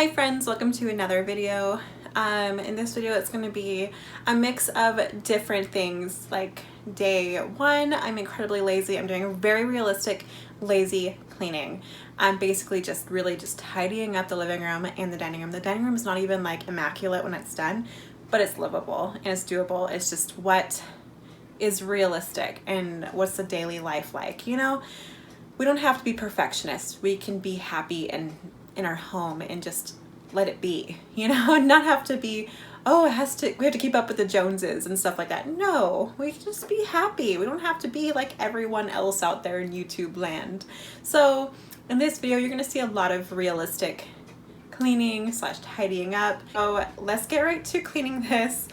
Hi friends, welcome to another video. In this video it's going to be a mix of different things. Like day one, I'm incredibly lazy. I'm doing a very realistic lazy cleaning. I'm basically just tidying up the living room and the dining room. The dining room is not even like immaculate when it's done, but it's livable and it's doable. It's just what is realistic and what's the daily life like, you know? We don't have to be perfectionists. We can be happy and in our home and just let it be, you know, and not have to be, oh, we have to keep up with the Joneses and stuff like that. No, we can just be happy. We don't have to be like everyone else out there in YouTube land. So in this video, you're gonna see a lot of realistic cleaning / tidying up. So let's get right to cleaning this.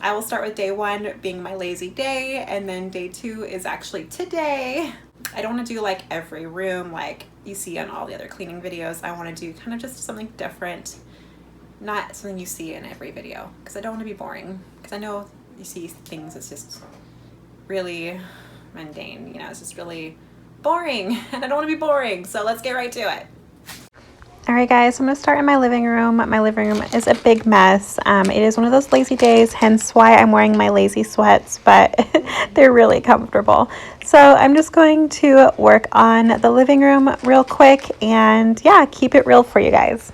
I will start with day one being my lazy day, and then day two is actually today. I don't want to do like every room like you see on all the other cleaning videos. I want to do kind of just something different, not something you see in every video, because I don't want to be boring, because I know you see things that's just really mundane, you know, it's just really boring and I don't want to be boring. So let's get right to it. Alright guys, I'm going to start in my living room. My living room is a big mess. It is one of those lazy days, hence why I'm wearing my lazy sweats, but they're really comfortable. So I'm just going to work on the living room real quick and yeah, keep it real for you guys.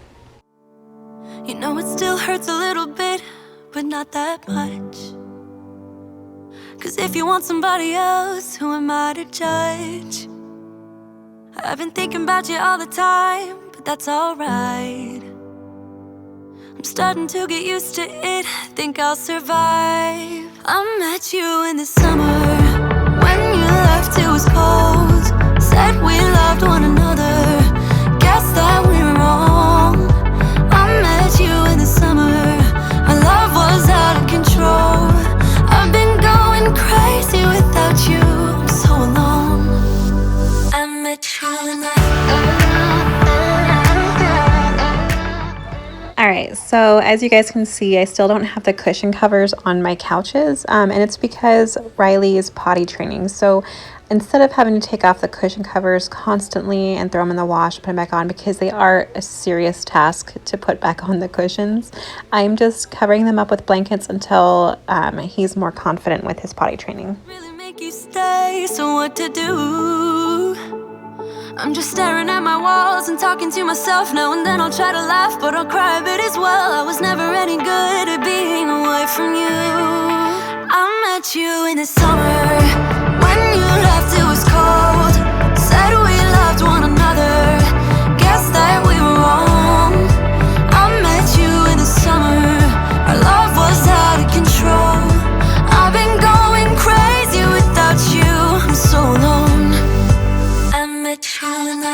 You know it still hurts a little bit, but not that much. 'Cause if you want somebody else, who am I to judge? I've been thinking about you all the time, but that's alright. I'm starting to get used to it, think I'll survive. I met you in the summer, when you left it was cold. Said we loved one another, guess that we were wrong. I met you in the summer, our love was out of control. I've been going crazy without you, I'm so alone. I met you in the Alright, so as you guys can see, I still don't have the cushion covers on my couches, and it's because Riley is potty training. So instead of having to take off the cushion covers constantly and throw them in the wash, put them back on, because they are a serious task to put back on the cushions, I'm just covering them up with blankets until he's more confident with his potty training. really make you stay, so what to do? I'm just staring at my walls and talking to myself. Now and then I'll try to laugh, but I'll cry a bit as well. I was never any good at being away from you. I met you in the summer, when you left it was cold. Said we loved one another, guess that we were wrong. I met you in the summer, our love was out of control. I've been going crazy without you, I'm so alone. I met you in the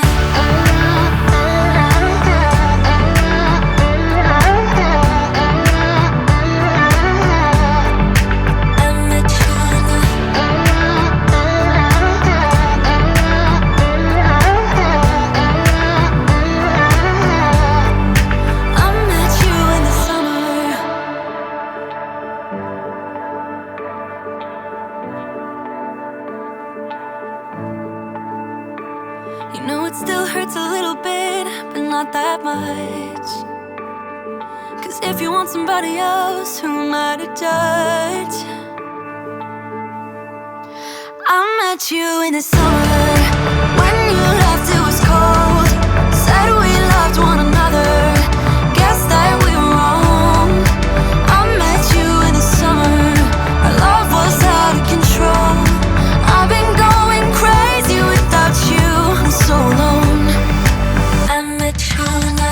You know it still hurts a little bit, but not that much. 'Cause if you want somebody else, who am I to judge? I met you in the summer, when you left it was cold. Said we loved one another, guess that we were wrong. I met you in the summer, our love was out of control. I've been going crazy without you, I'm so alone. I met you in the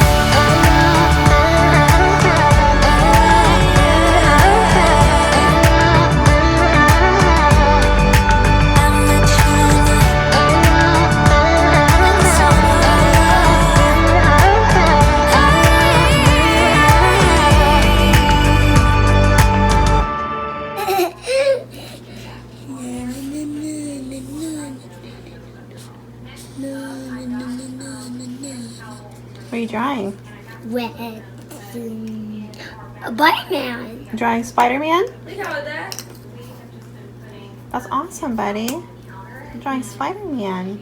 What are you drawing? Red. A Spider-Man. Drawing Spider-Man? That's awesome, buddy. You're drawing Spider-Man.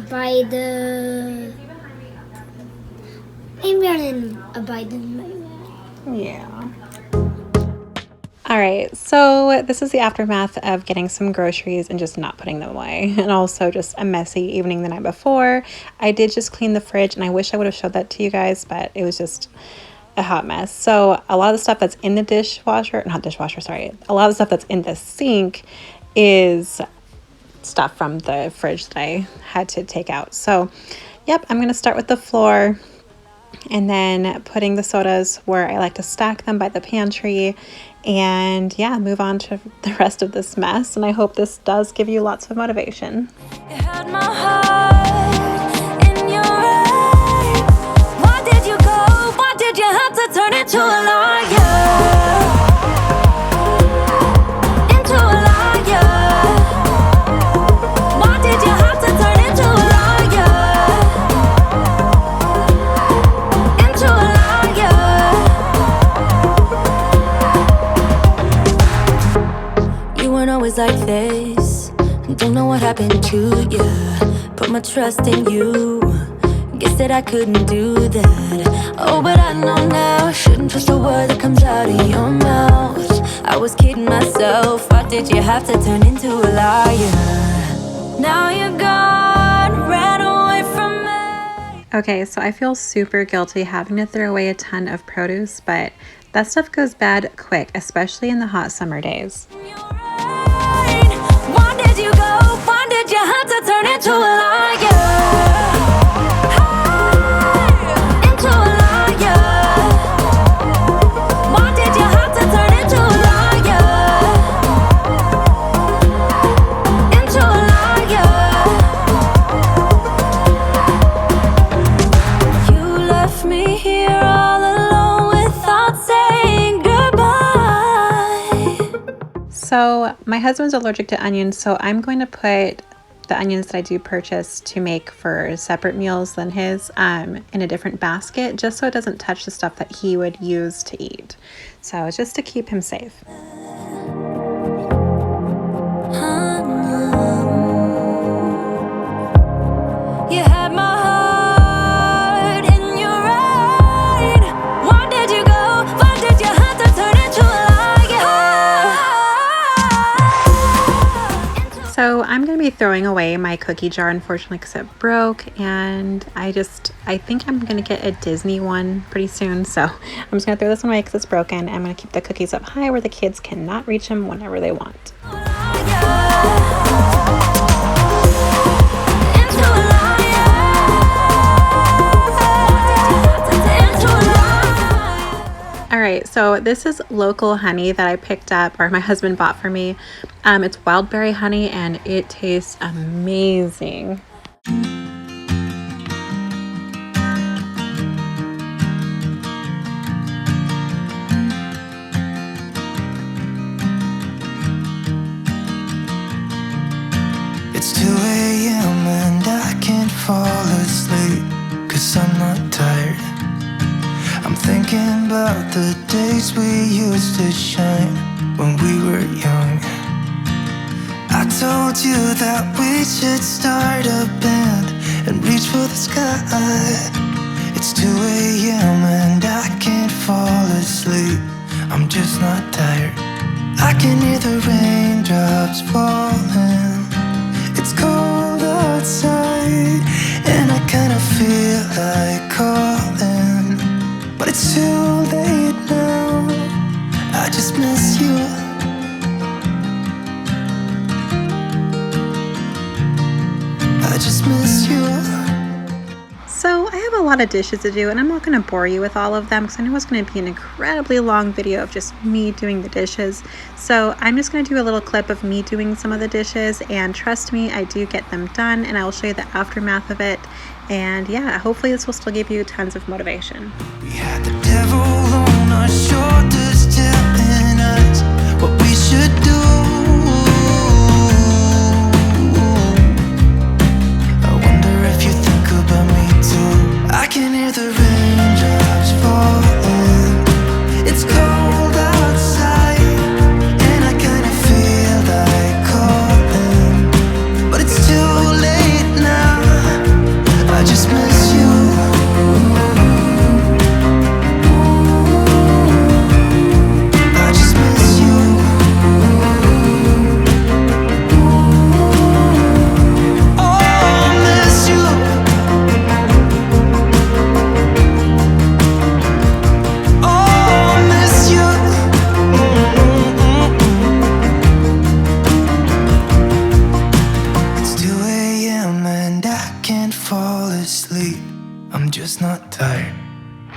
By the I'm better than a Biden. Yeah. All right, so this is the aftermath of getting some groceries and just not putting them away, and also just a messy evening the night before. I did just clean the fridge, and I wish I would have showed that to you guys, but it was just a hot mess. So a lot of the stuff that's in the dishwasher, not dishwasher, sorry, a lot of the stuff that's in the sink is stuff from the fridge that I had to take out. So, yep, I'm gonna start with the floor and then putting the sodas where I like to stack them by the pantry, and yeah, move on to the rest of this mess. And I hope this does give you lots of motivation. You had my heart in your eyes. Why did you go? Why did you have to turn into a liar? Into a liar. Why did you have to turn into a liar? Into a liar. You weren't always like this. Don't know what happened to you. Put my trust in you. Guess that I couldn't do that. Oh, but I know now. Shouldn't trust a word that comes out of your mouth. I was kidding myself. Why did you have to turn into a liar? Now you're gone, ran away from me. Okay, so I feel super guilty having to throw away a ton of produce, but that stuff goes bad quick, especially in the hot summer days. Why did you go? Why did you have to turn into a liar? Into a liar. Why did you have to turn into a liar? Into a liar. You left me here all alone without saying goodbye. So my husband's allergic to onions, so I'm going to put the onions that I do purchase to make for separate meals than his in a different basket, just so it doesn't touch the stuff that he would use to eat. So just to keep him safe. You had my heart in your right. Why did you go? Why did you have to turn into a liar? So I'm going to be throwing away my cookie jar, unfortunately, because it broke, and I think I'm going to get a Disney one pretty soon. So I'm just going to throw this one away because it's broken. I'm going to keep the cookies up high where the kids cannot reach them whenever they want. All right, so this is local honey that I picked up, or my husband bought for me. It's wild berry honey, and it tastes amazing. It's 2 a.m. and I can't fall asleep, 'cause I'm not tired. I'm thinking about the days we used to shine when we were young. I told you that we should start a band and reach for the sky. It's 2 a.m. and I can't fall asleep. I'm just not tired. I can hear the raindrops falling. It's cold outside and I kinda feel like calling, but it's too late now. I just miss you. I just miss you. So I have a lot of dishes to do, and I'm not going to bore you with all of them because I know it's going to be an incredibly long video of just me doing the dishes. So I'm just going to do a little clip of me doing some of the dishes, and trust me, I do get them done, and I will show you the aftermath of it. And yeah, hopefully this will still give you tons of motivation. We had the devil on our shoulders telling us what we should do. I wonder if you think about me too. I can hear the raindrops falling. It's cold outside and I kinda feel like calling, but it's too late now. I just miss you.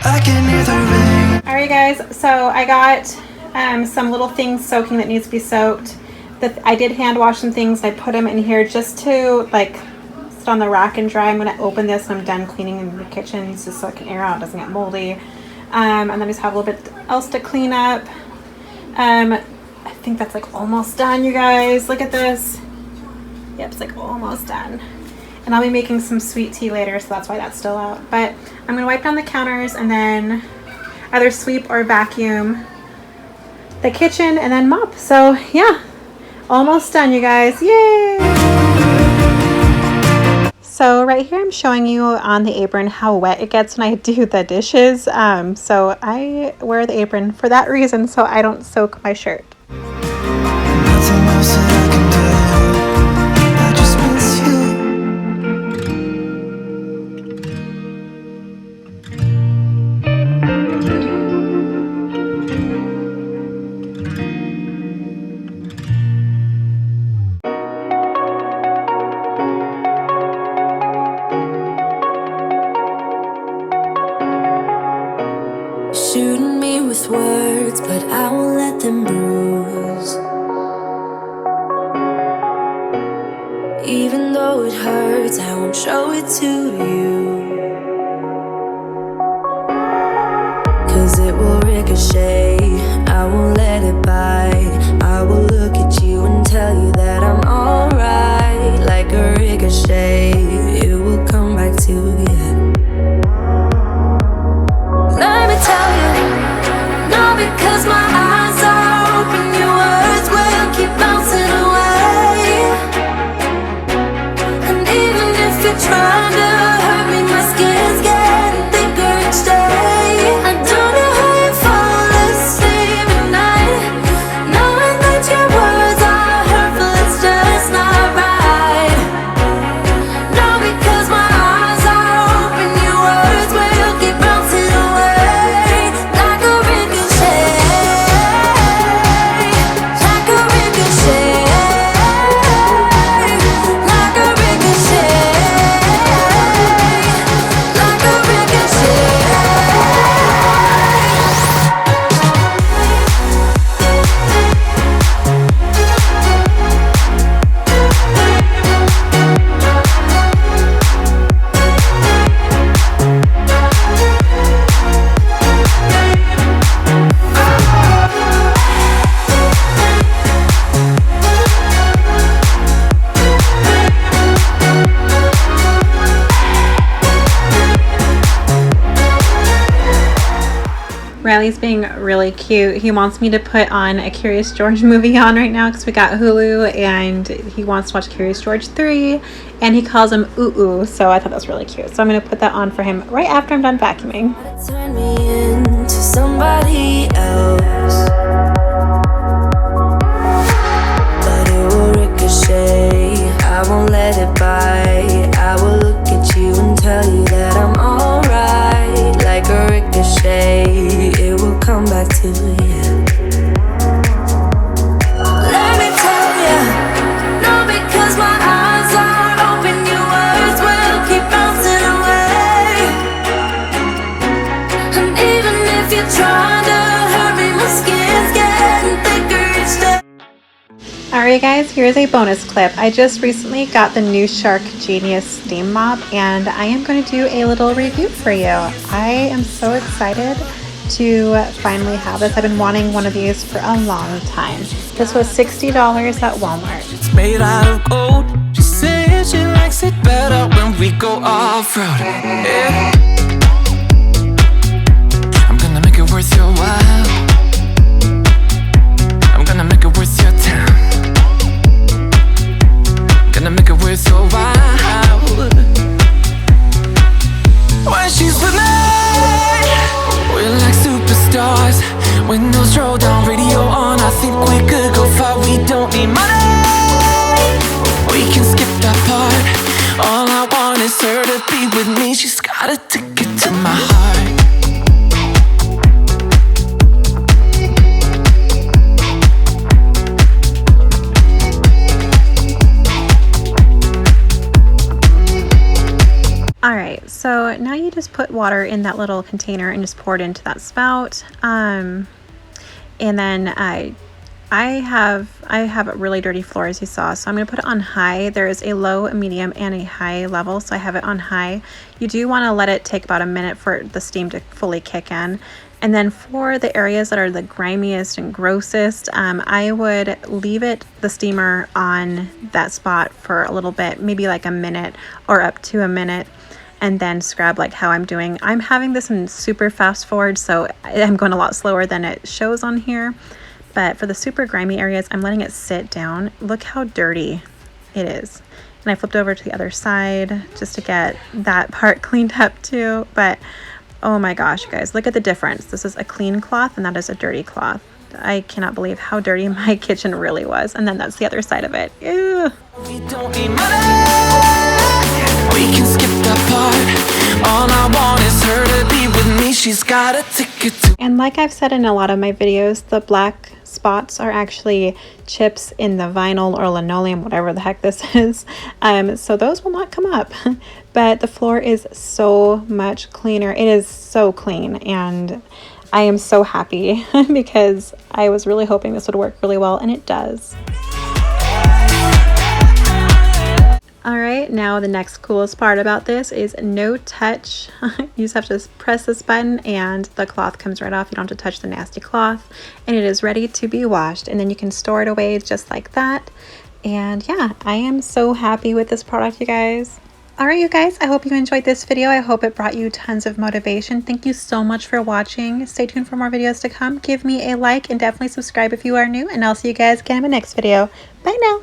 I can hear the rain. Alright guys, so I got some little things soaking that needs to be soaked. I did hand wash some things. I put them in here just to like sit on the rack and dry. I'm going to open this when I'm done cleaning in the kitchen just so it can air out, it doesn't get moldy. And then I just have a little bit else to clean up. I think that's like almost done, you guys. Look at this. Yep, it's like almost done. And I'll be making some sweet tea later, so that's why that's still out. But I'm going to wipe down the counters and then either sweep or vacuum the kitchen and then mop. So yeah, almost done, you guys. Yay! So right here I'm showing you on the apron how wet it gets when I do the dishes. So I wear the apron for that reason, so I don't soak my shirt. Nothing else that I can do. I just miss you. Shooting me with words, but I won't let them bruise. Even though it hurts, I won't show it to you. 'Cause it will ricochet, I won't let it bite. I will look at you and tell you that I'm alright. Like a ricochet, it will come back to you. Let me tell you, not because my eyes are open, your words will keep bouncing away. And even if you're trying to hurt me, my skin's getting thicker each day. I don't know how you fall asleep at night, knowing that your words are hurtful, it's just not right. No, because my eyes are open, your words will keep bouncing away. Like a ricochet, like a ricochet, like a ricochet, like a ricochet. Riley's being really cute. He wants me to put on a Curious George movie on right now because we got Hulu, and he wants to watch Curious George 3, and he calls him Ooh Ooh, so I thought that was really cute. So I'm going to put that on for him right after I'm done vacuuming. Turn me into somebody else, but it will ricochet. I won't let it bite. I will look at you and tell you that I'm alright. Like a ricochet, it will come back to you. Let me tell you, no, because my eyes are open, your words will keep bouncing away. And even if you're trying to hurt me, my skin's getting thicker each day. Alright guys, here's a bonus clip. I just recently got the new Shark Genius Steam Mop, and I am going to do a little review for you. I am so excited to finally have this. I've been wanting one of these for a long time. This was $60 at Walmart. It's made out of gold. She says she likes it better when we go off-road. Yeah. I'm gonna make it worth your while. I'm gonna make it worth your time. Gonna make it worth your while. When she's with me, we're like superstars. Windows roll down, radio on. I think we could go far. We don't need money. We can skip that part. All I want is her to be with me. She's got a ticket So now you just put water in that little container and just pour it into that spout. And then I have a really dirty floor, as you saw, so I'm going to put it on high. There is a low, a medium, and a high level, so I have it on high. You do want to let it take about a minute for the steam to fully kick in. And then for the areas that are the grimiest and grossest, I would leave the steamer on that spot for a little bit, maybe like a minute or up to a minute, and then scrub like how I'm doing. I'm having this in super fast forward, so I'm going a lot slower than it shows on here. But for the super grimy areas, I'm letting it sit down. Look how dirty it is. And I flipped over to the other side just to get that part cleaned up too. But oh my gosh, you guys, look at the difference. This is a clean cloth and that is a dirty cloth. I cannot believe how dirty my kitchen really was. And then that's the other side of it. Ew. We don't need money. We can skip that part. All I want is her to be with me. She's got a ticket to. And like I've said in a lot of my videos, the black spots are actually chips in the vinyl or linoleum, whatever the heck this is. So those will not come up. But the floor is so much cleaner. It is so clean, and I am so happy because I was really hoping this would work really well, and it does. Alright, now the next coolest part about this is no touch. You just have to press this button and the cloth comes right off. You don't have to touch the nasty cloth, and it is ready to be washed, and then you can store it away just like that. And yeah, I am so happy with this product, you guys. Alright, you guys, I hope you enjoyed this video. I hope it brought you tons of motivation. Thank you so much for watching. Stay tuned for more videos to come. Give me a like and definitely subscribe if you are new, and I'll see you guys again in my next video. Bye now.